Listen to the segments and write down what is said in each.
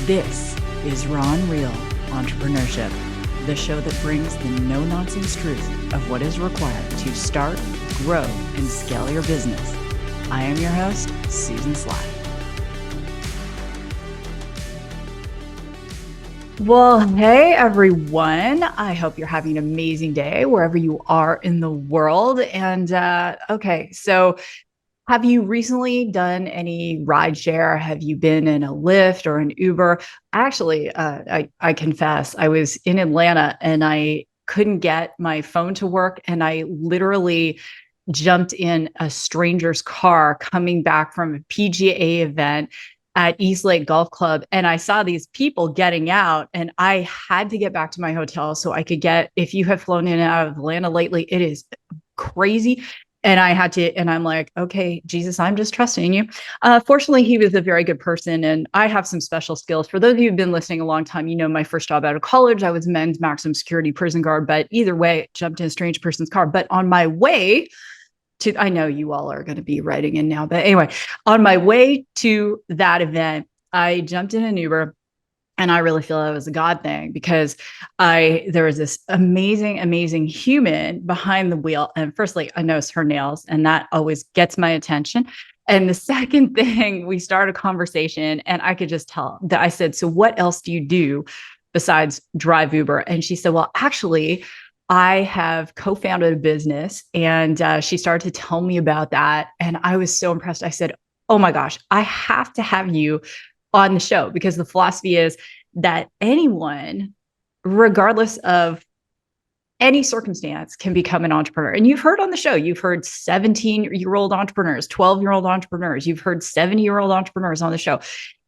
This is Raw and Real Entrepreneurship, the show that brings the no-nonsense truth of what is required to start, grow, and scale your business. I am your host, Susan Sly. Well, hey everyone. I hope you're having an amazing day wherever you are in the world. And okay, so have you recently done any ride share? Have you been in a Lyft or an Uber? Actually, I confess, I was in Atlanta and I couldn't get my phone to work, and I literally jumped in a stranger's car coming back from a PGA event at East Lake Golf Club. And I saw these people getting out, and I had to get back to my hotel so I could get, if you have flown in and out of Atlanta lately, it is crazy. And I had to, and I'm like, okay, Jesus, I'm just trusting you. Fortunately, he was a very good person, and I have some special skills. For those of you who've been listening a long time, you know my first job out of college, I was men's maximum security prison guard. But either way, jumped in a strange person's car. But on my way to, I know you all are going to be writing in now, but anyway, on my way to that event, I jumped in an Uber. And I really feel it was a God thing, because there was this amazing human behind the wheel. And firstly, I noticed her nails, and that always gets my attention. And the second thing, we started a conversation, and I could just tell that I said, so what else do you do besides drive Uber? And she said, well, actually, I have co-founded a business. And she started to tell me about that. And I was so impressed. I said, oh my gosh, I have to have you on the show, because the philosophy is that anyone, regardless of any circumstance, can become an entrepreneur. And you've heard on the show, you've heard 17-year-old entrepreneurs, 12-year-old entrepreneurs, you've heard 70-year-old entrepreneurs on the show.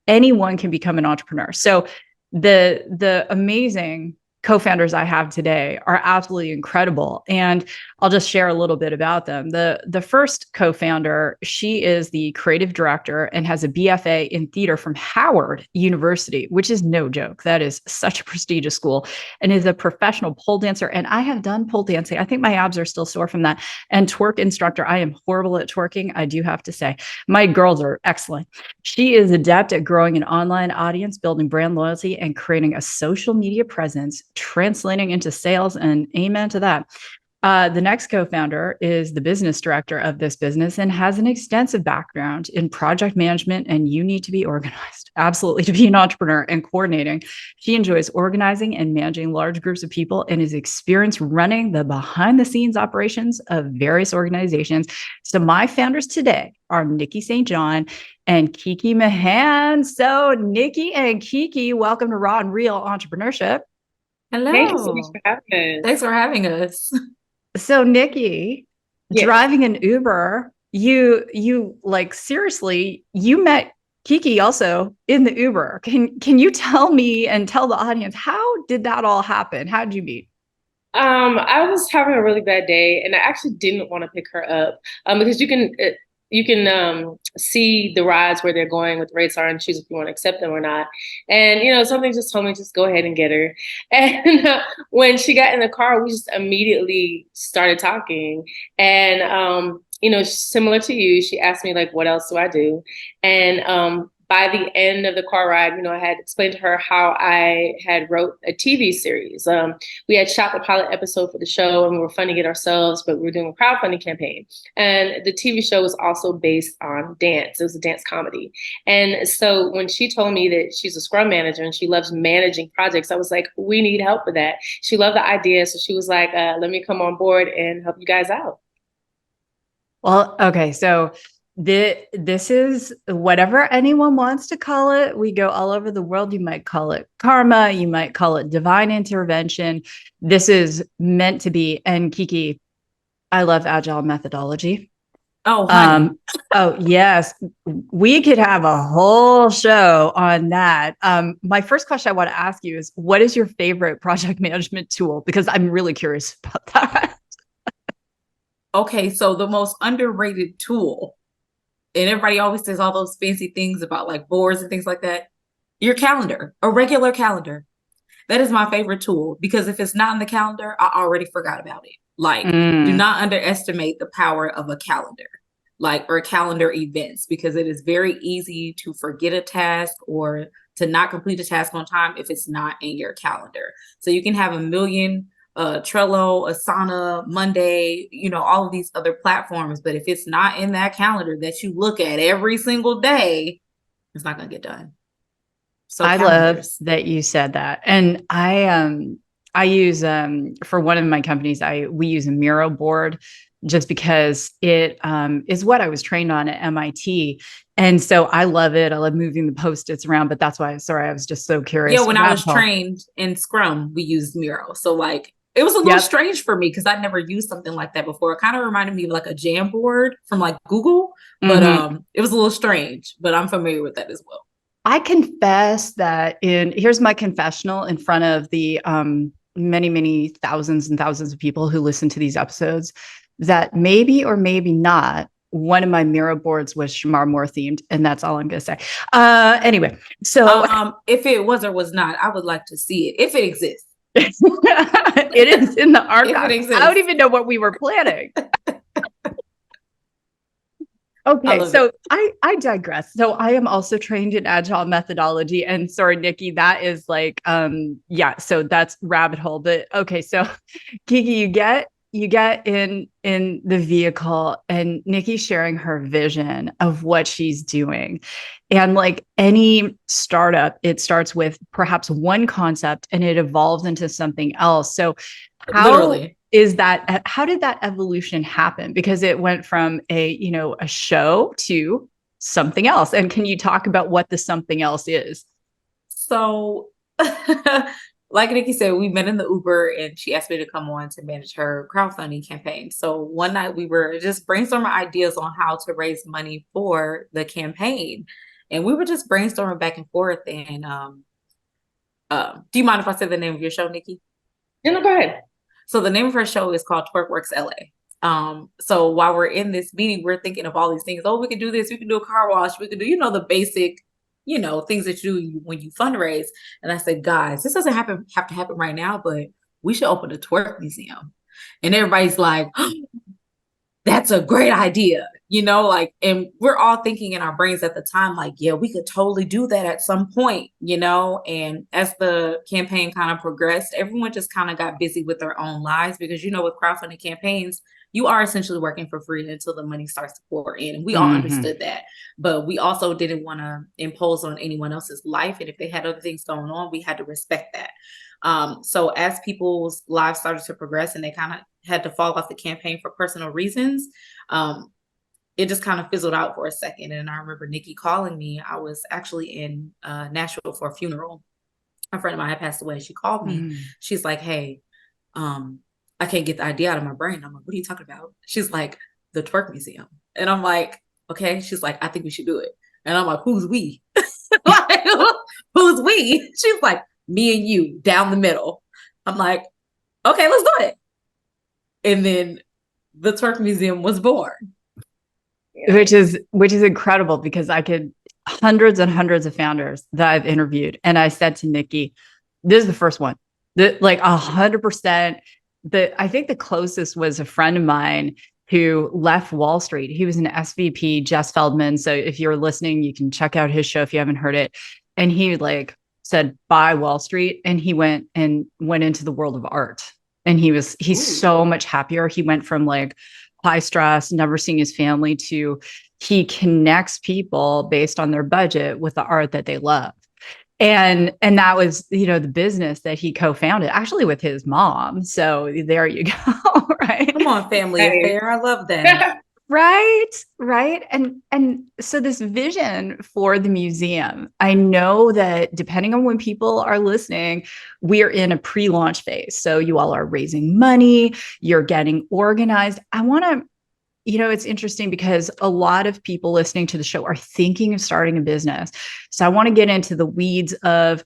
Anyone can become an entrepreneur. So the amazing co-founders I have today are absolutely incredible. And I'll just share a little bit about them. The first co-founder, she is the creative director and has a BFA in theater from Howard University, which is no joke. That is such a prestigious school, and is a professional pole dancer. And I have done pole dancing. I think my abs are still sore from that. And twerk instructor. I am horrible at twerking, I do have to say. My girls are excellent. She is adept at growing an online audience, building brand loyalty, and creating a social media presence, translating into sales, and amen to that. The next co-founder is the business director of this business and has an extensive background in project management, and you need to be organized, absolutely, to be an entrepreneur and coordinating. She enjoys organizing and managing large groups of people, and is experienced running the behind the scenes operations of various organizations. So my founders today are Nikki St.John and Kiara Mahan. So Nikki and Kiki, welcome to Raw and Real Entrepreneurship. Hello. Thank you so much for having us. Thanks for having us. So Nikki, Yes. driving an Uber, you like, seriously, you met Kiki also in the Uber. Can you tell me and tell the audience, how did that all happen? How did you meet? I was having a really bad day, and I actually didn't want to pick her up because you can see the rides where they're going, what the rates are, and choose if you want to accept them or not. And something just told me, just go ahead and get her. And when she got in the car, we just immediately started talking. And similar to you, she asked me, like, what else do I do? And by the end of the car ride, I had explained to her how I had wrote a TV series. We had shot the pilot episode for the show, and we were funding it ourselves, but we were doing a crowdfunding campaign. And the TV show was also based on dance. It was a dance comedy. And so when she told me that she's a scrum manager and she loves managing projects, I was like, we need help with that. She loved the idea. So she was like, let me come on board and help you guys out. Well, okay, so this is whatever anyone wants to call it. We go all over the world. You might call it karma. You might call it divine intervention. This is meant to be. And Kiki, I love agile methodology. Oh, honey. Oh yes, we could have a whole show on that. My first question I want to ask you is, what is your favorite project management tool? Because I'm really curious about that. Okay, so the most underrated tool, and everybody always says all those fancy things about like boards and things like that. Your calendar, a regular calendar. That is my favorite tool, because if it's not in the calendar, I already forgot about it. Like, do not underestimate the power of a calendar, or calendar events, because it is very easy to forget a task or to not complete a task on time if it's not in your calendar. So you can have a million Trello, Asana, Monday, all of these other platforms, but if it's not in that calendar that you look at every single day, it's not going to get done. So I calendars. love that you said that. And I use for one of my companies, we use a Miro board just because it is what I was trained on at MIT. And so I love it. I love moving the Post-its around, but that's why, sorry, I was just so curious. Yeah, when I was trained in Scrum, we used Miro. So like it was a little strange for me because I'd never used something like that before. It kind of reminded me of like a Jamboard from like Google, but it was a little strange, but I'm familiar with that as well. I confess that here's my confessional in front of the many, many thousands and thousands of people who listen to these episodes, that maybe or maybe not, one of my Miro boards was Shamar Moore themed, and that's all I'm going to say. Anyway, so if it was or was not, I would like to see it if it exists. It is in the archive. I don't even know what we were planning. Okay, so I digress. So I am also trained in agile methodology, and sorry, Nikki, that is like, so that's rabbit hole. But okay, so Kiki, you get in the vehicle, and Nikki's sharing her vision of what she's doing. And like any startup, it starts with perhaps one concept and it evolves into something else. So how did that evolution happen? Because it went from a show to something else. And can you talk about what the something else is? So like Nikki said, we met in the Uber and she asked me to come on to manage her crowdfunding campaign. So one night we were just brainstorming ideas on how to raise money for the campaign. And we were just brainstorming back and forth. And do you mind if I say the name of your show, Nikki? Yeah, no, go ahead. So the name of her show is called TwerkWorks LA. So while we're in this meeting, we're thinking of all these things. Oh, we could do this. We could do a car wash. We could do, the basic, things that you do when you fundraise. And I said, guys, this doesn't have to happen right now, but we should open a twerk museum. And everybody's like, oh, that's a great idea, and we're all thinking in our brains at the time, like, yeah, we could totally do that at some point, and as the campaign kind of progressed, everyone just kind of got busy with their own lives because, with crowdfunding campaigns, you are essentially working for free until the money starts to pour in. And we all understood that, but we also didn't want to impose on anyone else's life. And if they had other things going on, we had to respect that. So as people's lives started to progress and they kind of had to fall off the campaign for personal reasons, it just kind of fizzled out for a second. And I remember Nikki calling me. I was actually in Nashville for a funeral. A friend of mine had passed away. She called me. She's like, hey, I can't get the idea out of my brain. I'm like, what are you talking about? She's like, the twerk museum. And I'm like, okay. She's like, I think we should do it. And I'm like, who's we? Like, who's we? She's like, me and you down the middle. I'm like, okay, let's do it. And then the twerk museum was born. Yeah. Which is incredible because I could hundreds and hundreds of founders that I've interviewed. And I said to Nikki, this is the first one that like 100%. I think the closest was a friend of mine who left Wall Street. He was an SVP, Jess Feldman. So if you're listening, you can check out his show if you haven't heard it. And he like said, bye Wall Street. And he went into the world of art. And he's so much happier. He went from like high stress, never seeing his family to he connects people based on their budget with the art that they love. And that was, the business that he co-founded actually with his mom. So there you go. Right. Come on, family affair. I love that. Right. And so this vision for the museum, I know that depending on when people are listening, we're in a pre-launch phase. So you all are raising money, you're getting organized. I want to, it's interesting because a lot of people listening to the show are thinking of starting a business. So I want to get into the weeds of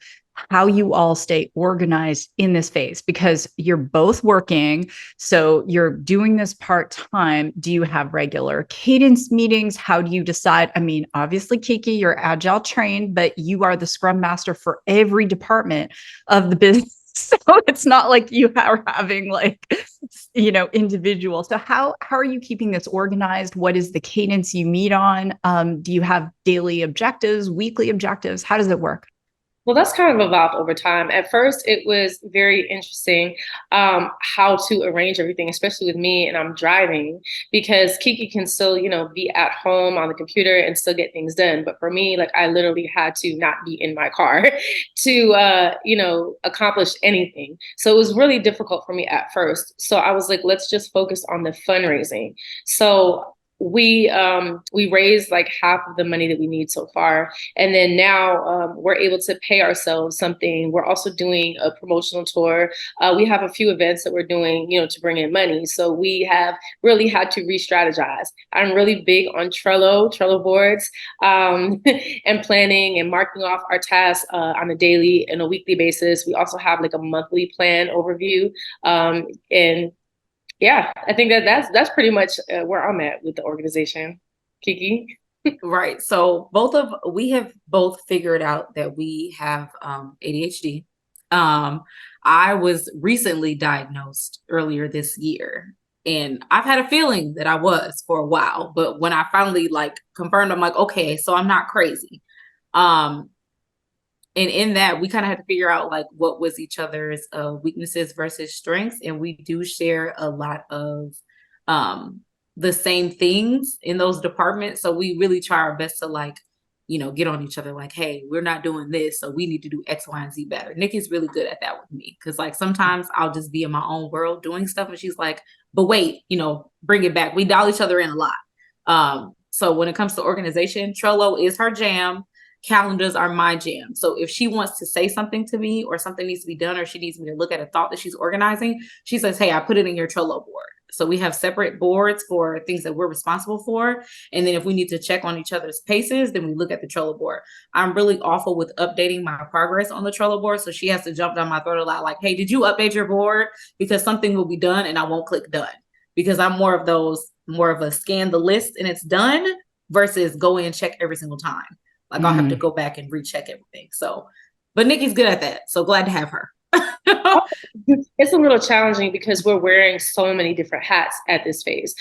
how you all stay organized in this phase because you're both working. So you're doing this part-time. Do you have regular cadence meetings? How do you decide? I mean, obviously, Kiki, you're agile trained, but you are the scrum master for every department of the business. So it's not like you are having like, individual. So how are you keeping this organized? What is the cadence you meet on? Do you have daily objectives, weekly objectives? How does it work? Well, that's kind of evolved over time. At first, it was very interesting how to arrange everything, especially with me and I'm driving, because Kiki can still, be at home on the computer and still get things done. But for me, like I literally had to not be in my car to, accomplish anything. So it was really difficult for me at first. So I was like, let's just focus on the fundraising. So we raised like half of the money that we need so far, and then now we're able to pay ourselves something. We're also doing a promotional tour. We have a few events that we're doing, to bring in money. So we have really had to re-strategize. I'm really big on Trello boards, and planning and marking off our tasks on a daily and a weekly basis. We also have like a monthly plan overview, and yeah, I think that's pretty much where I'm at with the organization. Kiki? Right. So we have both figured out that we have ADHD. I was recently diagnosed earlier this year, and I've had a feeling that I was for a while, but when I finally like confirmed, I'm like, okay, so I'm not crazy. And in that, we kind of had to figure out like what was each other's weaknesses versus strengths, and we do share a lot of the same things in those departments. So we really try our best to like, get on each other. Like, hey, we're not doing this, so we need to do X, Y, and Z better. Nikki's really good at that with me, because like sometimes I'll just be in my own world doing stuff, and she's like, "But wait, bring it back." We dial each other in a lot. So when it comes to organization, Trello is her jam. Calendars are my jam. So if she wants to say something to me, or something needs to be done, or she needs me to look at a thought that she's organizing, she says, hey, I put it in your Trello board. So we have separate boards for things that we're responsible for. And then if we need to check on each other's paces, then we look at the Trello board. I'm really awful with updating my progress on the Trello board. So she has to jump down my throat a lot like, hey, did you update your board? Because something will be done and I won't click done. Because I'm more of a scan the list and it's done versus go in and check every single time. Like I'll have to go back and recheck everything. So, but Nikki's good at that. So glad to have her. It's a little challenging because we're wearing so many different hats at this phase.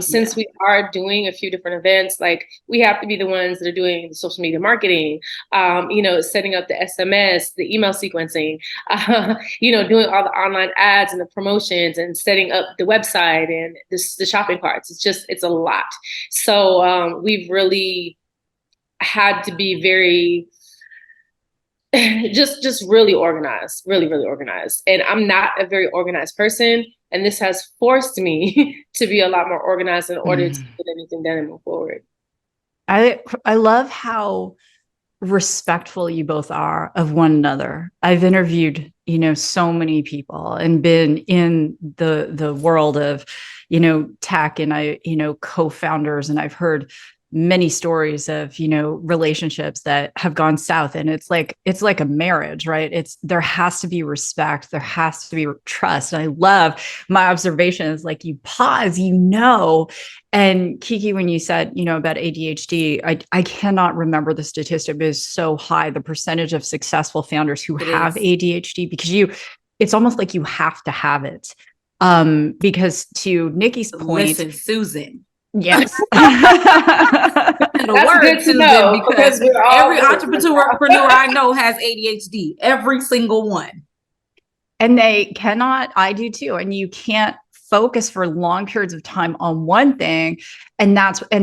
Since we are doing a few different events, like we have to be the ones that are doing the social media marketing, setting up the SMS, the email sequencing, doing all the online ads and the promotions and setting up the website and the shopping carts. It's a lot. So we've really had to be very just really organized, really, really organized. And I'm not a very organized person. And this has forced me to be a lot more organized in order to get anything done and move forward. I love how respectful you both are of one another. I've interviewed, so many people and been in the world of, tech, and co-founders, and I've heard many stories of, relationships that have gone south, and it's like a marriage, right? There has to be respect. There has to be trust. And I love my observations. Like you pause, and Kiki, when you said, about ADHD, I cannot remember the statistic, but it's so high, the percentage of successful founders who have ADHD, because it's almost like you have to have it. Because to Nikki's point, listen, Susan. Yes. That's good to know, because every entrepreneur I know has ADHD, every single one. And they cannot, I do too. And you can't focus for long periods of time on one thing. And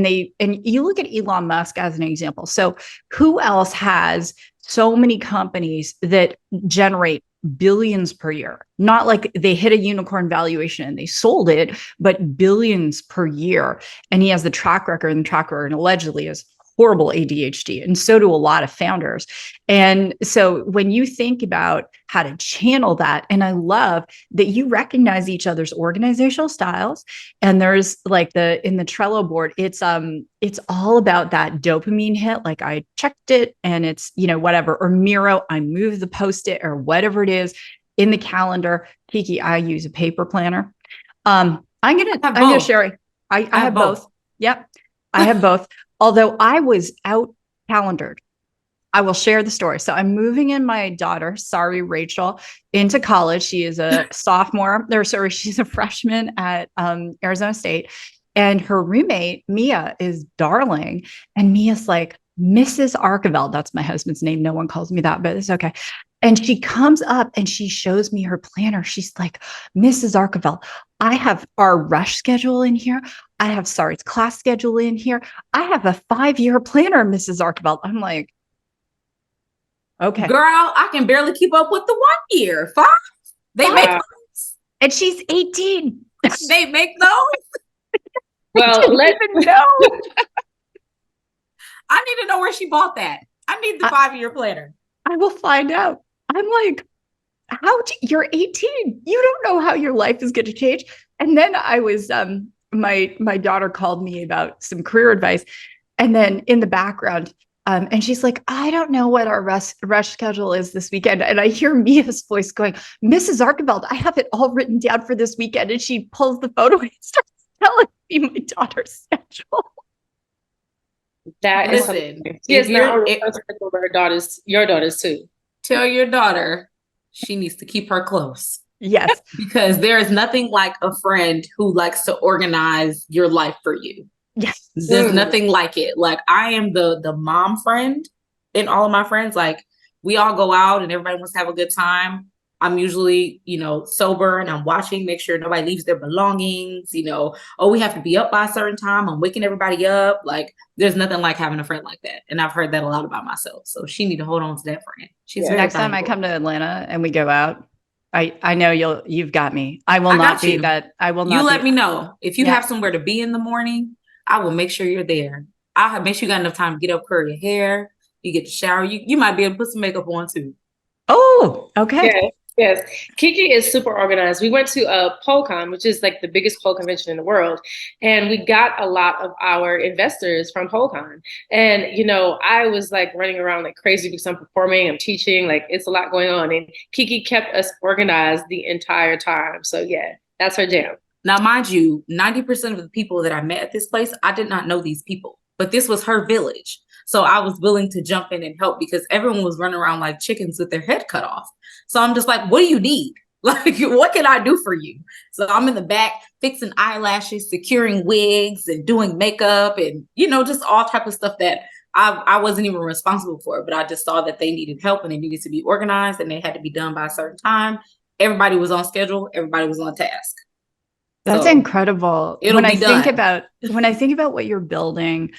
you look at Elon Musk as an example. So who else has so many companies that generate billions per year? Not like they hit a unicorn valuation and they sold it, but billions per year. And he has the track record, and allegedly is horrible ADHD. And so do a lot of founders. And so when you think about how to channel that, and I love that you recognize each other's organizational styles. And there's like in the Trello board, it's all about that dopamine hit. Like I checked it and it's, whatever, or Miro, I moved the Post-it or whatever it is in the calendar. Kiki, I use a paper planner. I'm gonna share. I have both. Yep. I have both. Although I was out calendared. I will share the story. So I'm moving in my daughter, sorry, Rachel, into college. She is a she's a freshman at Arizona State. And her roommate, Mia, is darling. And Mia's like, Mrs. Arkeveld, that's my husband's name. No one calls me that, but it's okay. And she comes up and she shows me her planner. She's like, Mrs. Arkeveld, I have our rush schedule in here. I have Sari's class schedule in here. I have a 5-year planner, Mrs. Arkeveld. I'm like, okay. Girl, I can barely keep up with the 1 year. 5? They make those. And she's 18. They make those? Well, let me know. I need to know where she bought that. I need the 5-year planner. I will find out. I'm like, you're 18. You don't know how your life is going to change. And then I was, my daughter called me about some career advice. And then in the background, and she's like, I don't know what our rush schedule is this weekend. And I hear Mia's voice going, Mrs. Arkeveld, I have it all written down for this weekend. And she pulls the photo and starts telling me my daughter's schedule. That Listen, she is not responsible for your daughters too. Tell your daughter she needs to keep her close. Yes. Because there is nothing like a friend who likes to organize your life for you. Yes. There's nothing like it. Like, I am the mom friend in all of my friends. Like, we all go out and everybody wants to have a good time. I'm usually, sober and I'm watching, make sure nobody leaves their belongings, we have to be up by a certain time. I'm waking everybody up. Like, there's nothing like having a friend like that. And I've heard that a lot about myself. So she need to hold on to that friend. She's next time I come to Atlanta and we go out, I know you've got me. I will not be that. I will not. You let me know if you have somewhere to be in the morning. I will make sure you're there. I'll make sure you got enough time to get up, curl your hair. You get to shower. You might be able to put some makeup on too. Oh, okay. Yes. Kiki is super organized. We went to PoleCon, which is like the biggest pole convention in the world. And we got a lot of our investors from PoleCon. And, I was like running around like crazy because I'm performing, I'm teaching, like it's a lot going on. And Kiki kept us organized the entire time. So yeah, that's her jam. Now, mind you, 90% of the people that I met at this place, I did not know these people, but this was her village. So I was willing to jump in and help because everyone was running around like chickens with their head cut off. So I'm just like, what do you need? Like, what can I do for you? So I'm in the back fixing eyelashes, securing wigs and doing makeup and, just all type of stuff that I wasn't even responsible for. But I just saw that they needed help and they needed to be organized and they had to be done by a certain time. Everybody was on schedule. Everybody was on task. That's incredible. When I think about what you're building,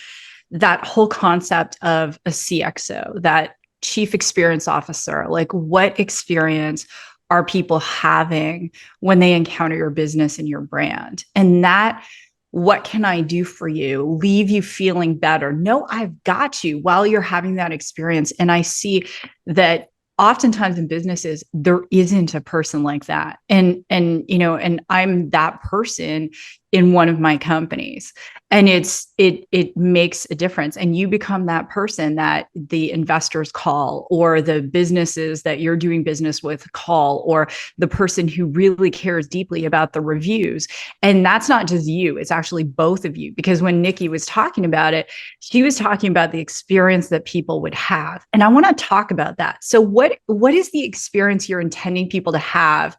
that whole concept of a CXO, that chief experience officer, like what experience are people having when they encounter your business and your brand? And that, what can I do for you? Leave you feeling better. No, I've got you while you're having that experience. And I see that oftentimes in businesses, there isn't a person like that. And I'm that person in one of my companies. And it makes a difference. And you become that person that the investors call, or the businesses that you're doing business with call, or the person who really cares deeply about the reviews. And that's not just you, it's actually both of you. Because when Nikki was talking about it, she was talking about the experience that people would have. And I want to talk about that. So what is the experience you're intending people to have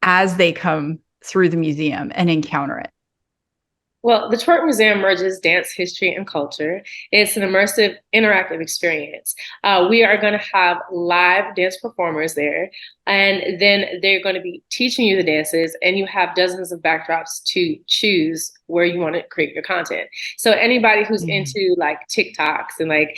as they come through the museum and encounter it? Well, the Twerk Museum merges dance history and culture. It's an immersive, interactive experience. We are going to have live dance performers there, and then they're going to be teaching you the dances, and you have dozens of backdrops to choose where you want to create your content. So anybody who's into like TikToks and like,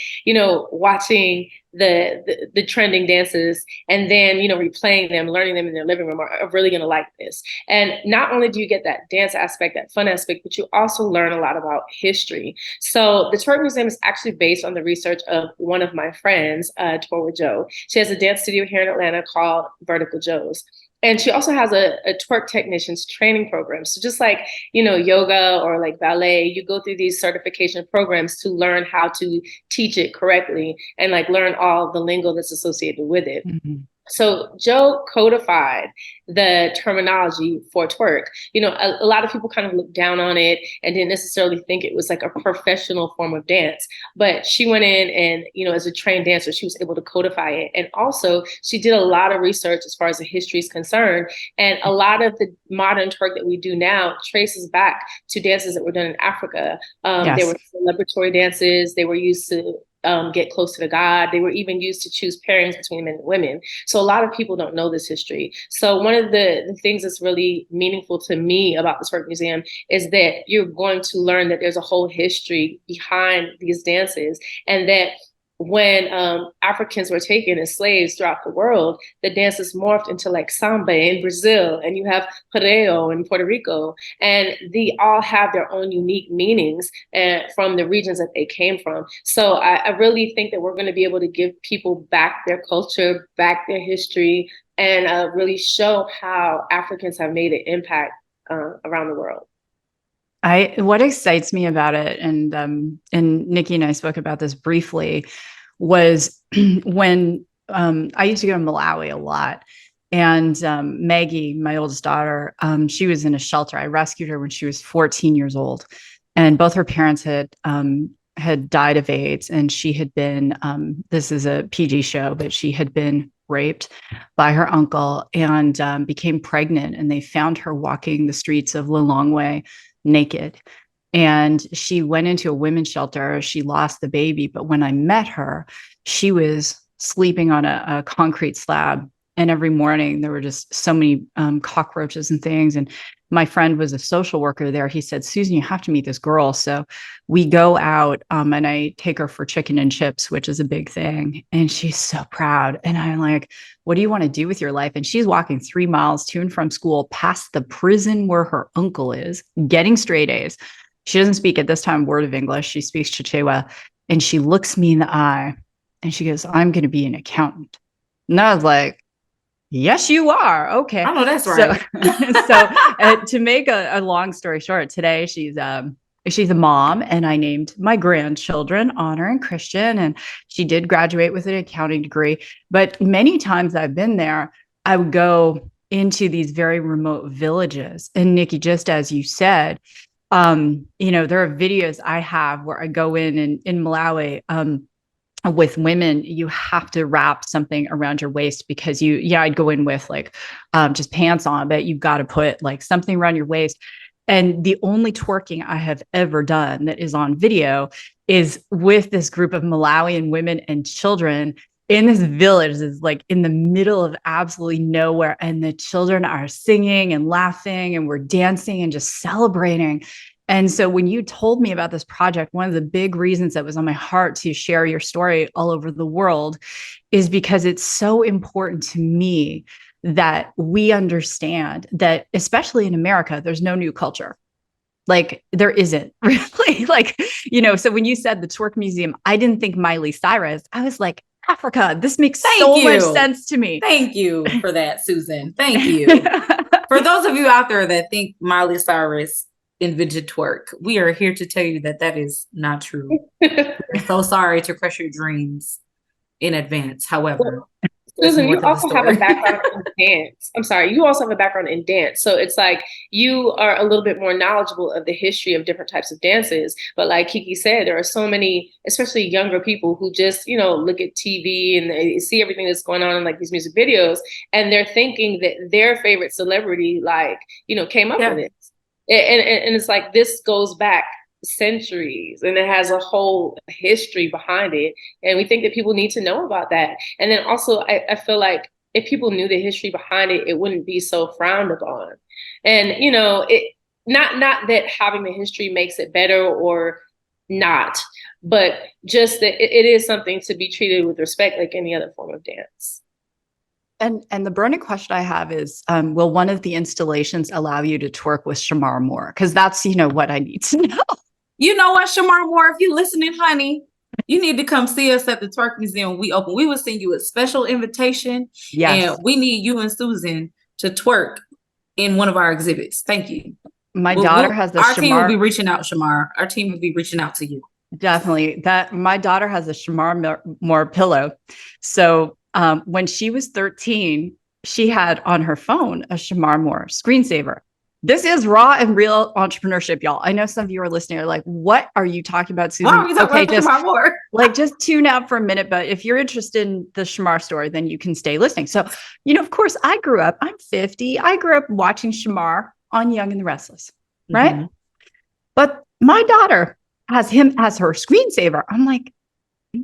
watching the trending dances and then, replaying them, learning them in their living room are really going to like this. And not only do you get that dance aspect, that fun aspect, but you also learn a lot about history. So the Twerk Museum is actually based on the research of one of my friends, Torwa Joe. She has a dance studio here in Atlanta called Vertical Joe's. And she also has a twerk technicians training program. So just like, yoga or like ballet, you go through these certification programs to learn how to teach it correctly and like learn all the lingo that's associated with it. Mm-hmm. So Joe codified the terminology for twerk. A lot of people kind of looked down on it and didn't necessarily think it was like a professional form of dance. But she went in and, as a trained dancer, she was able to codify it. And also she did a lot of research as far as the history is concerned. And a lot of the modern twerk that we do now traces back to dances that were done in Africa. Yes. They were celebratory dances. They were used to get closer to God. They were even used to choose pairings between men and women. So a lot of people don't know this history. So one of the things that's really meaningful to me about the Twerk Museum is that you're going to learn that there's a whole history behind these dances, and that when Africans were taken as slaves throughout the world, the dances morphed into like samba in Brazil, and you have perreo in Puerto Rico, and they all have their own unique meanings from the regions that they came from. So I really think that we're going to be able to give people back their culture, back their history, and really show how Africans have made an impact around the world. What excites me about it, and Nikki and I spoke about this briefly, was when I used to go to Malawi a lot, and Maggie, my oldest daughter, she was in a shelter. I rescued her when she was 14 years old, and both her parents had died of AIDS, and she had been this is a PG show, but she had been raped by her uncle and became pregnant, and they found her walking the streets of Lilongwe naked. And she went into a women's shelter. She lost the baby. But when I met her, she was sleeping on a concrete slab. And every morning there were just so many cockroaches and things. And my friend was a social worker there. He said, Susan, you have to meet this girl. So we go out and I take her for chicken and chips, which is a big thing. And she's so proud. And I'm like, what do you want to do with your life? And she's walking 3 miles to and from school, past the prison where her uncle is, getting straight A's. She doesn't speak at this time a word of English. She speaks Chichewa. And she looks me in the eye and she goes, I'm going to be an accountant. And I was like, yes, you are. Okay. I know that's right. So to make a long story short, today she's a mom, and I named my grandchildren Honor and Christian, and she did graduate with an accounting degree. But many times I've been there, I would go into these very remote villages. And Nikki, just as you said, there are videos I have where I go in Malawi, with women, you have to wrap something around your waist because I'd go in with like just pants on, but you've got to put like something around your waist. And the only twerking I have ever done that is on video is with this group of Malawian women and children in this village. Is like in the middle of absolutely nowhere. And the children are singing and laughing, and we're dancing and just celebrating. And so when you told me about this project, one of the big reasons that was on my heart to share your story all over the world is because it's so important to me that we understand that, especially in America, there's no new culture. Like there isn't really so when you said the Twerk Museum, I didn't think Miley Cyrus. I was like, Africa, this makes so much sense to me. Thank you for that, Susan. Thank you. For those of you out there that think Miley Cyrus invented twerk, we are here to tell you that that is not true. We're so sorry to crush your dreams in advance. However, Susan, you also have a background in dance. I'm sorry, you also have a background in dance. So it's like you are a little bit more knowledgeable of the history of different types of dances. But like Kiki said, there are so many, especially younger people who just, look at TV and they see everything that's going on in like these music videos, and they're thinking that their favorite celebrity, came up with it. And it's like, this goes back centuries and it has a whole history behind it. And we think that people need to know about that. And then also, I feel like if people knew the history behind it, it wouldn't be so frowned upon. And, not that having the history makes it better or not, but just that it is something to be treated with respect like any other form of dance. And the burning question I have is, will one of the installations allow you to twerk with Shamar Moore? Because that's, what I need to know. You know what, Shamar Moore, if you're listening, honey, you need to come see us at the Twerk Museum when we open. We will send you a special invitation. Yes. And we need you and Susan to twerk in one of our exhibits. Thank you. My daughter has the Our team will be reaching out, Shamar. Our team will be reaching out to you. Definitely. My daughter has a Shamar Moore pillow. So when she was 13, she had on her phone a Shamar Moore screensaver. This is raw and real entrepreneurship, y'all. I know some of you are listening, are like, what are you talking about, Susan? Why are you talking about Shamar Moore? Just tune out for a minute. But if you're interested in the Shamar story, then you can stay listening. So, of course, I'm 50. I grew up watching Shamar on Young and the Restless, right? Mm-hmm. But my daughter has him as her screensaver. I'm like,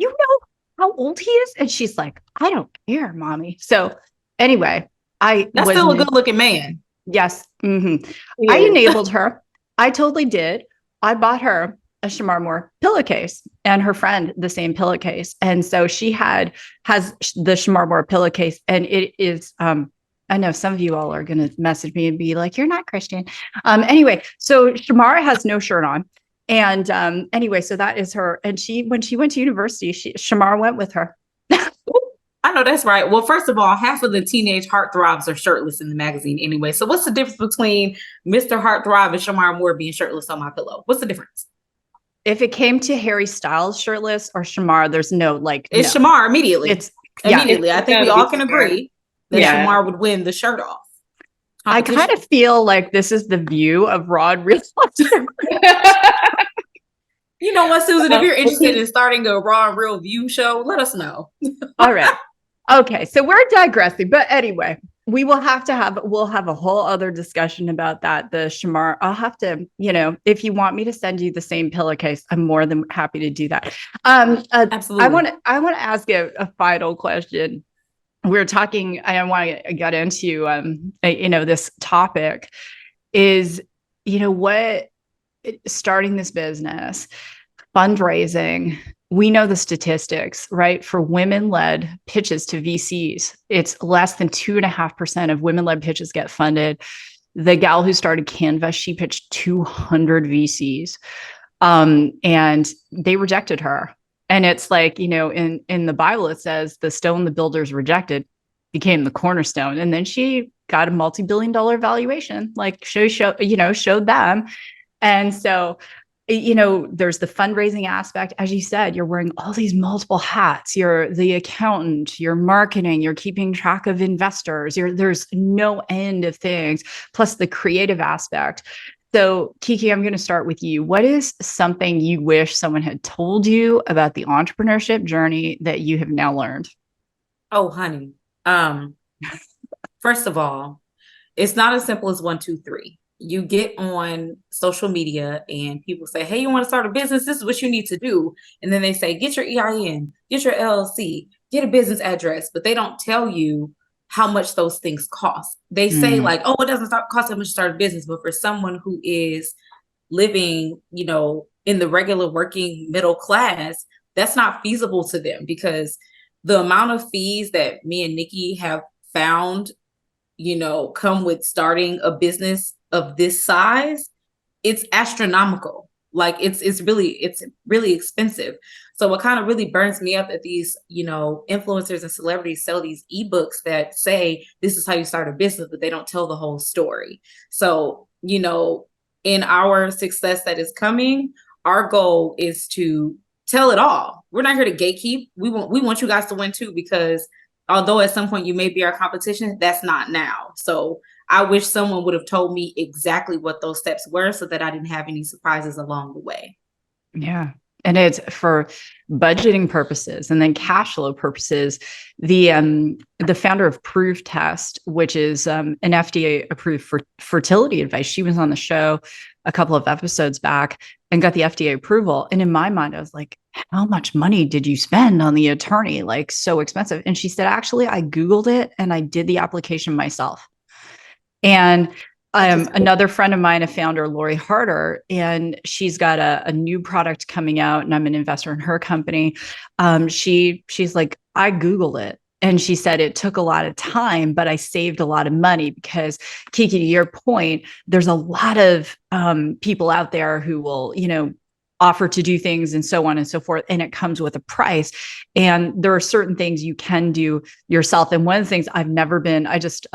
you know how old he is? And she's like, I don't care, mommy. So anyway, That's still a good looking man. Yes. Mm-hmm. I Yeah. enabled her. I totally did. I bought her a Shamar Moore pillowcase and her friend the same pillowcase. And so she has the Shamar Moore pillowcase, and it is I know some of you all are going to message me and be like, you're not Christian. Anyway, so Shamara has no shirt on. And anyway, so that is her. And when she went to university, Shamara went with her. I know that's right. Well, first of all, half of the teenage heartthrobs are shirtless in the magazine anyway. So what's the difference between Mr. Heartthrob and Shamar Moore being shirtless on my pillow? What's the difference? If it came to Harry Styles shirtless or Shamar, there's no It's no. Shamar immediately. It's immediately. Yeah, I think we all can agree that Shamar would win the shirt off. I kind of feel like this is the view of Rod Real. You know what, Susan? If you're interested in starting a Raw and Real View show, let us know. All right. Okay. So we're digressing. But anyway, we'll have a whole other discussion about that. The Shamar, I'll have to, if you want me to send you the same pillowcase, I'm more than happy to do that. Absolutely. I want to ask a final question. We're talking, I want to get into, this topic is, what starting this business, fundraising, we know the statistics, right? For women-led pitches to VCs, it's less than 2.5% of women-led pitches get funded. The gal who started Canva, she pitched 200 VCs, and they rejected her. And it's like, in the Bible, it says the stone the builders rejected became the cornerstone. And then she got a multi-billion-dollar valuation, like showed them. And so, there's the fundraising aspect. As you said, you're wearing all these multiple hats. You're the accountant, you're marketing, you're keeping track of investors. There's no end of things, plus the creative aspect. So, Kiki, I'm going to start with you. What is something you wish someone had told you about the entrepreneurship journey that you have now learned? Oh, honey. First of all, it's not as simple as 1, 2, 3. You get on social media and people say, hey, you want to start a business? This is what you need to do. And then they say, get your EIN, get your LLC, get a business address, but they don't tell you how much those things cost. They say like, oh, it doesn't cost that much to start a business. But for someone who is living, in the regular working middle class, that's not feasible to them, because the amount of fees that me and Nikki have found, come with starting a business of this size, it's astronomical. Like it's really expensive. So what kind of really burns me up at these, influencers and celebrities sell these ebooks that say this is how you start a business, but they don't tell the whole story. So, in our success that is coming, our goal is to tell it all. We're not here to gatekeep. We want you guys to win too, because although at some point you may be our competition, that's not now. So I wish someone would have told me exactly what those steps were so that I didn't have any surprises along the way. Yeah. And it's for budgeting purposes and then cash flow purposes. The founder of Proof Test, which is an FDA approved for fertility advice, she was on the show a couple of episodes back and got the FDA approval. And in my mind, I was like, how much money did you spend on the attorney? Like, so expensive. And she said, actually, I Googled it and I did the application myself. And another friend of mine, a founder, Lori Harder, and she's got a new product coming out, and I'm an investor in her company. She's like, I Googled it. And she said it took a lot of time, but I saved a lot of money because, Kiki, to your point, there's a lot of people out there who will, offer to do things and so on and so forth. And it comes with a price. And there are certain things you can do yourself. And one of the things I've never been, I just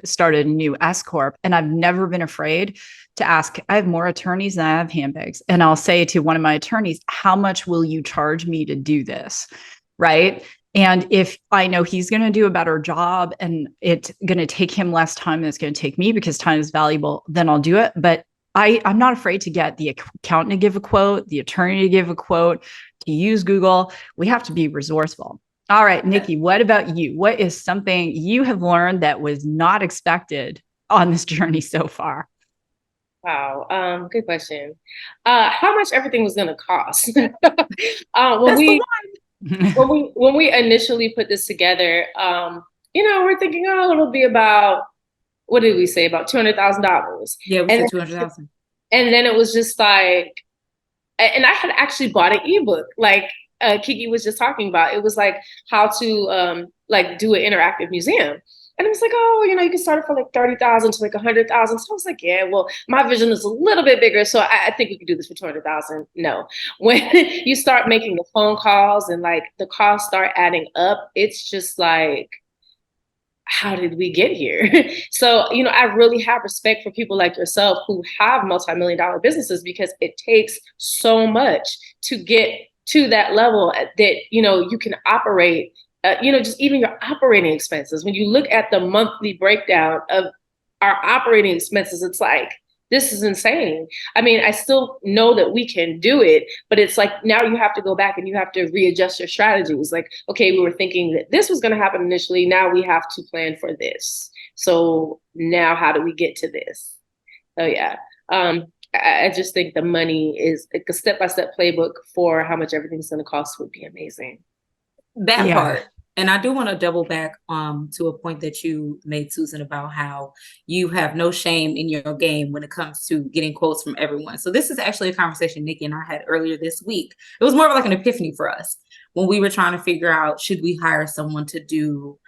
started a new S Corp, and I've never been afraid to ask. I have more attorneys than I have handbags. And I'll say to one of my attorneys, how much will you charge me to do this? Right. And if I know he's going to do a better job and it's going to take him less time than it's going to take me because time is valuable, then I'll do it. But I'm not afraid to get the accountant to give a quote, the attorney to give a quote, to use Google. We have to be resourceful. All right, Nikki, what about you? What is something you have learned that was not expected on this journey so far? Wow. Good question. How much everything was going to cost? When That's the we one. when we initially put this together, we're thinking, oh, it'll be about, what did we say, about $200,000, Yeah, we and said 200,000. and then it was just like, and I had actually bought an ebook, like Kiki was just talking about. It was like how to like do an interactive museum. And it was like, oh, you can start it for like 30,000 to like 100,000. So I was like, yeah, well, my vision is a little bit bigger. So I think we could do this for 200,000. No, when you start making the phone calls and like the costs start adding up, it's just like, how did we get here? So, I really have respect for people like yourself who have multi-million dollar businesses, because it takes so much to get to that level that, you can operate, just even your operating expenses. When you look at the monthly breakdown of our operating expenses, it's like, this is insane. I mean, I still know that we can do it, but it's like now you have to go back and you have to readjust your strategies. Like, okay, we were thinking that this was going to happen initially. Now we have to plan for this. So now how do we get to this? So yeah, I just think the money is like a step-by-step playbook for how much everything's going to cost would be amazing. That Yeah. part. And I do want to double back to a point that you made, Susan, about how you have no shame in your game when it comes to getting quotes from everyone. So this is actually a conversation Nikki and I had earlier this week. It was more of like an epiphany for us when we were trying to figure out, should we hire someone to do,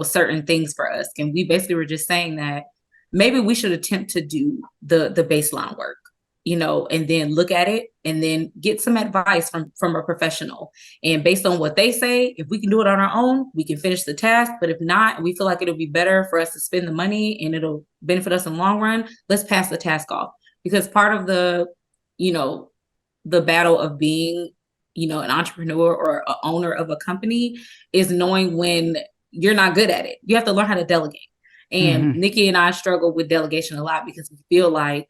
certain things for us? And we basically were just saying that maybe we should attempt to do the baseline work, and then look at it and then get some advice from a professional. And based on what they say, if we can do it on our own, we can finish the task. But if not, and we feel like it'll be better for us to spend the money and it'll benefit us in the long run, let's pass the task off. Because part of the battle of being, an entrepreneur or an owner of a company is knowing when you're not good at it. You have to learn how to delegate. And Nikki and I struggle with delegation a lot because we feel like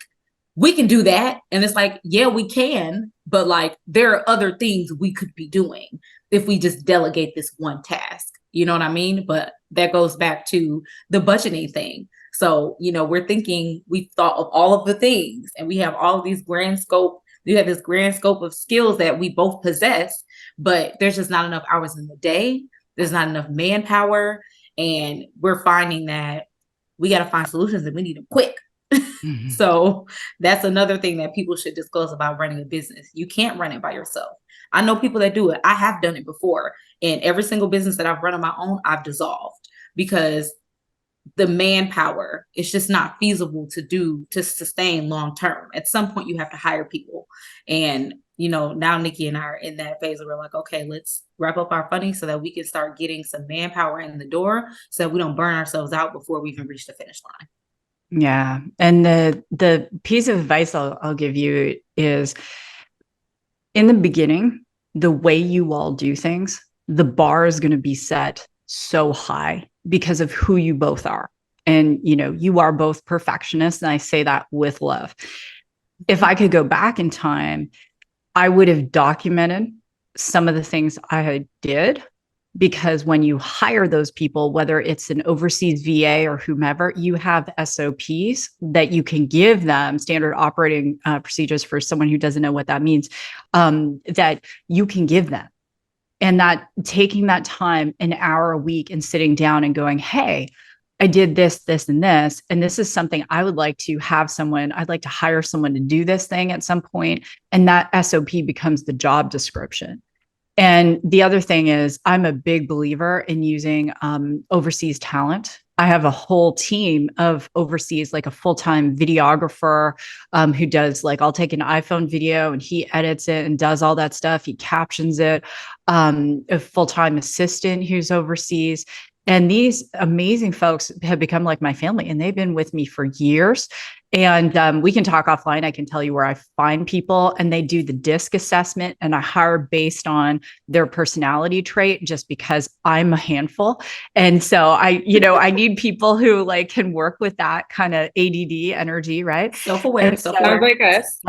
we can do that. And it's like, yeah, we can, but like there are other things we could be doing if we just delegate this one task. You know what I mean? But that goes back to the budgeting thing. So, we're thinking, we thought of all of the things and we have all of these we have this grand scope of skills that we both possess, but there's just not enough hours in the day. There's not enough manpower. And we're finding that we got to find solutions and we need them quick. So that's another thing that people should discuss about running a business. You can't run it by yourself. I know people that do it. I have done it before. And every single business that I've run on my own, I've dissolved because the manpower is just not feasible to sustain long term. At some point, you have to hire people. And, now Nikki and I are in that phase where we're like, okay, let's wrap up our funding so that we can start getting some manpower in the door so that we don't burn ourselves out before we even reach the finish line. Yeah. And the piece of advice I'll give you is, in the beginning, the way you all do things, the bar is going to be set so high because of who you both are. And, you are both perfectionists. And I say that with love. If I could go back in time, I would have documented some of the things I did, because when you hire those people, whether it's an overseas VA or whomever, you have SOPs that you can give them, standard operating procedures for someone who doesn't know what that means, that you can give them. And that taking that time, an hour a week, and sitting down and going, hey, I did this, this, and this. And this is something I would like to have someone, I'd like to hire someone to do this thing at some point. And that SOP becomes the job description. And the other thing is, I'm a big believer in using overseas talent. I have a whole team of overseas, like a full-time videographer who does, like, I'll take an iPhone video and he edits it and does all that stuff. He captions it. A full-time assistant who's overseas. And these amazing folks have become like my family, and they've been with me for years. And we can talk offline. I can tell you where I find people, and they do the DISC assessment, and I hire based on their personality trait, just because I'm a handful. And so I need people who like can work with that kind of ADD energy, right? Self-aware. Sounds like us.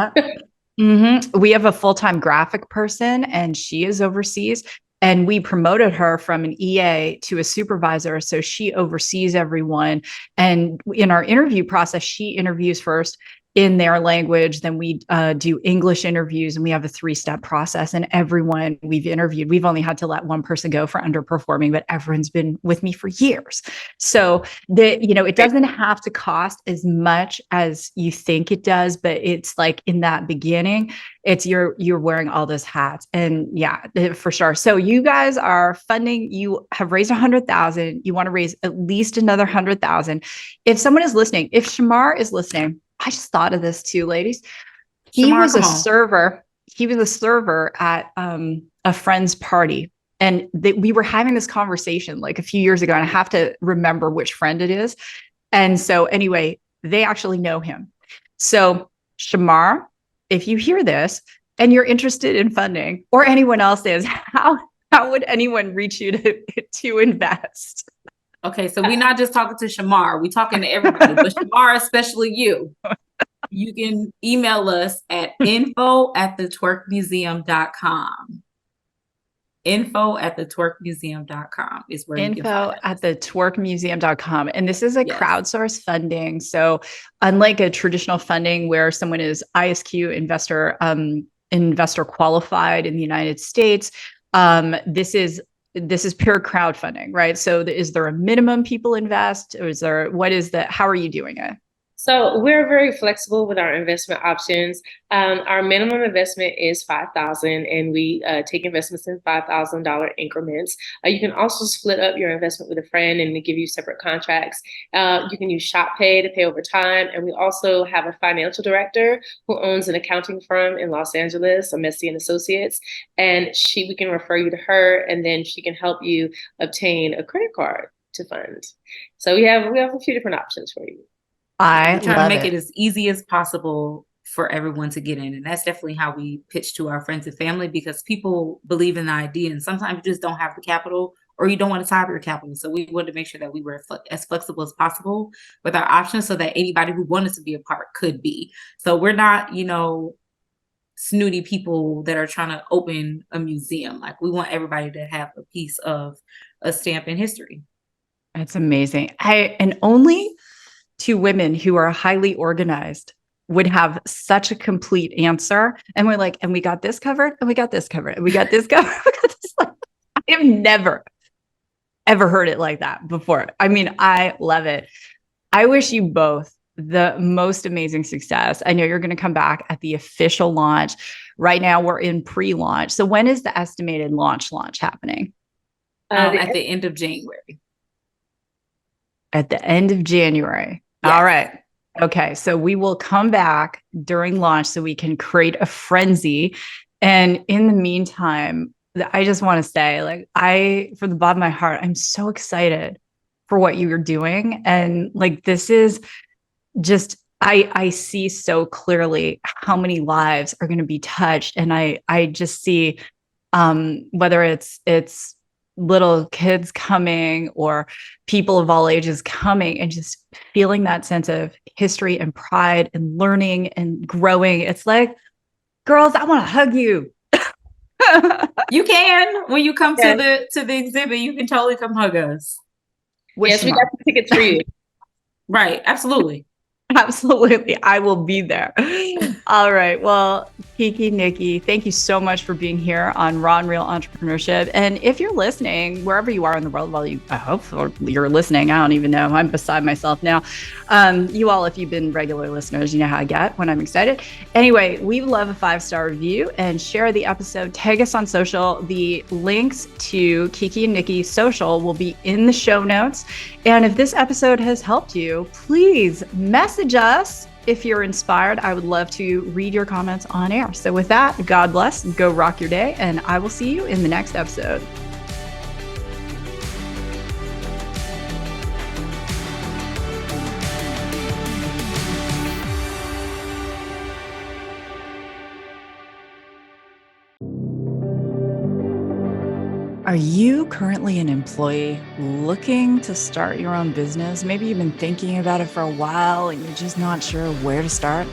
We have a full-time graphic person, and she is overseas. And we promoted her from an EA to a supervisor. So she oversees everyone. And in our interview process, she interviews first. in their language. Then we do English interviews, and we have a 3-step process. And everyone we've interviewed, we've only had to let one person go for underperforming, but everyone's been with me for years. So it doesn't have to cost as much as you think it does, but it's like in that beginning, it's you're wearing all those hats. And yeah, for sure. So you guys are funding, you have raised 100,000. You want to raise at least another 100,000. If someone is listening, if Shamar is listening, I just thought of this too, ladies. He Shamar, was a come on. server. He was a server at a friend's party. And we were having this conversation like a few years ago, and I have to remember which friend it is. And so anyway, they actually know him. So Shamar, if you hear this and you're interested in funding, or anyone else is, how would anyone reach you to invest? Okay, so we're not just talking to Shamar, we're talking to everybody, but Shamar, especially you. You can email us at info@thetwerkmuseum.com. info@thetwerkmuseum.com is where you can find us. Info@thetwerkmuseum.com. And this is a crowdsourced funding. So unlike a traditional funding where someone is ISQ investor qualified in the United States, this is pure crowdfunding, right? So is there a minimum people invest, or how are you doing it? So we're very flexible with our investment options. Our minimum investment is $5,000, and we take investments in $5,000 increments. You can also split up your investment with a friend, and we give you separate contracts. You can use Shop Pay to pay over time, and we also have a financial director who owns an accounting firm in Los Angeles, Messi and Associates, and we can refer you to her, and then she can help you obtain a credit card to fund. So we have a few different options for you. We're trying to make it as easy as possible for everyone to get in. And that's definitely how we pitch to our friends and family, because people believe in the idea, and sometimes you just don't have the capital, or you don't want to tie up your capital. So we wanted to make sure that we were as flexible as possible with our options, so that anybody who wanted to be a part could be. So we're not, snooty people that are trying to open a museum. Like, we want everybody to have a piece of a stamp in history. That's amazing. And only 2 women who are highly organized would have such a complete answer. And we're like, and we got this covered, and we got this covered, and we got this covered. We got this. I have never, ever heard it like that before. I mean, I love it. I wish you both the most amazing success. I know you're going to come back at the official launch. Right now we're in pre-launch. So when is the estimated launch happening? At the end of January. At the end of January. Yes. All right. Okay. So we will come back during launch so we can create a frenzy. And in the meantime, I just want to say, from the bottom of my heart, I'm so excited for what you are doing. And this is just, I see so clearly how many lives are going to be touched. And I just see, whether it's little kids coming or people of all ages coming, and just feeling that sense of history and pride and learning and growing. It's like, girls, I want to hug you. You can, when you come to the exhibit, you can totally come hug us. Yes, we got the tickets for you. Right. Absolutely. Absolutely. I will be there. All right. Well, Kiki, Nikki, thank you so much for being here on Raw and Real Entrepreneurship. And if you're listening, wherever you are in the world, I hope you're listening. I don't even know. I'm beside myself now. You all, if you've been regular listeners, you know how I get when I'm excited. Anyway, we love a 5-star review, and share the episode. Tag us on social. The links to Kiki and Nikki's social will be in the show notes. And if this episode has helped you, please message us if you're inspired. I would love to read your comments on air. So with that, God bless, go rock your day, and I will see you in the next episode. Are you currently an employee looking to start your own business? Maybe you've been thinking about it for a while and you're just not sure where to start.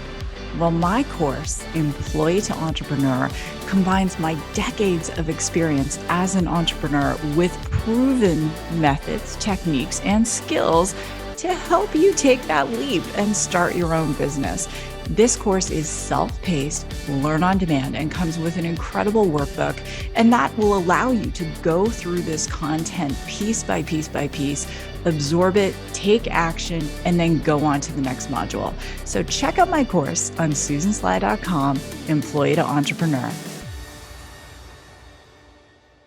Well, my course, Employee to Entrepreneur, combines my decades of experience as an entrepreneur with proven methods, techniques, and skills to help you take that leap and start your own business. This course is self-paced, learn on demand, and comes with an incredible workbook. And that will allow you to go through this content piece by piece by piece, absorb it, take action, and then go on to the next module. So check out my course on susansly.com, Employee to Entrepreneur.